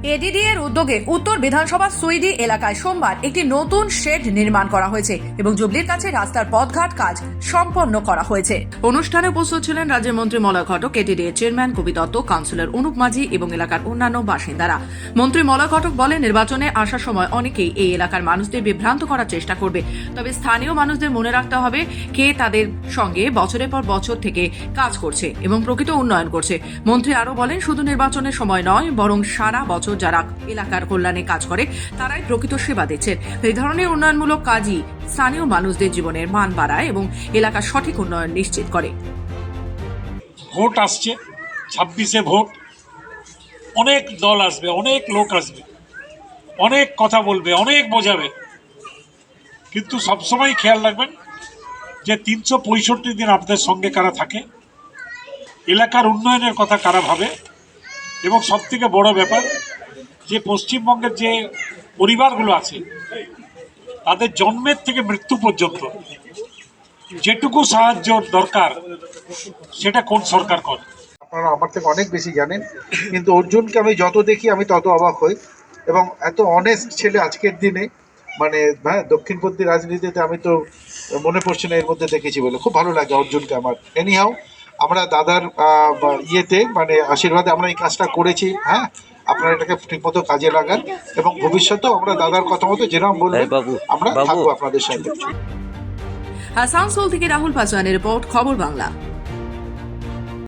ADD এর উদ্যোগে উত্তর বিধানসভা সুইডি এলাকায় সোমবার একটি নতুন শেড নির্মাণ করা হয়েছে এবং জুবলির কাছে রাস্তার পথঘাট কাজ সম্পন্ন করা হয়েছে। অনুষ্ঠানে উপস্থিত ছিলেন রাজ্যের মন্ত্রী মলয় ঘটক, এডিডি এর চেয়ারম্যান কবি দত্ত, কাউন্সিলর অনুপ মাঝি এবং এলাকার অন্যান্য বাসিন্দারা। মন্ত্রী মলয় ঘটক বলেন, নির্বাচনে আসার সময় অনেকেই এই এলাকার মানুষদের বিভ্রান্ত করার চেষ্টা করবে, তবে স্থানীয় মানুষদের মনে রাখতে হবে কে তাদের সঙ্গে বছরের পর বছর থেকে কাজ করছে এবং প্রকৃত উন্নয়ন করছে। মন্ত্রী আরো বলেন, শুধু নির্বাচনের সময় নয়, বরং সারা বছর যারা এলাকার কল্যাণে কাজ করে তারাই প্রকৃত সেবা দিচ্ছেন। এই ধরনের উন্নয়নমূলক কাজই স্থানীয় মানুষদের জীবনের মান বাড়ায় এবং এলাকার সঠিক উন্নয়ন নিশ্চিত করে। ভোট আসছে, 26-এ ভোট, অনেক দল আসবে, অনেক লোক আসবে, অনেক কথা বলবে, অনেক বোঝাবে, কিন্তু সবসময় খেয়াল রাখবেন যে 365 দিন আপনাদের সঙ্গে কারা থাকে, এলাকার উন্নয়নের কথা কারা ভাবে, এবং সব থেকে বড় ব্যাপার যে পশ্চিমবঙ্গের যে পরিবারগুলো আছে তাদের জন্মের থেকে মৃত্যু পর্যন্ত যেটুকু সাহায্য দরকার সেটা কোন সরকার করে। আপনারা আমার থেকে অনেক বেশি জানেন, কিন্তু অর্জুনকে আমি যত দেখি আমি তত অবাক হই, এবং এত অনেস্ট ছেলে আজকের দিনে, মানে হ্যাঁ, দক্ষিণপন্থী রাজনীতিতে আমি তো মনে পড়ছে না এর মধ্যে দেখেছি বলে। খুব ভালো লাগে অর্জুনকে আমার। এনিহাও আমরা দাদার ইয়েতে মানে আশীর্বাদে আমরা এই কাজটা করেছি। হ্যাঁ, আপনারা এটাকে ঠিকমতো কাজে লাগান এবং ভবিষ্যতেও আমরা দাদার কথা মতো যেরকম বলবেন আমরা থাকবো আপনাদের সাথে। আসানসোল থেকে রাহুল পাসওয়ানের রিপোর্ট, খবর বাংলা।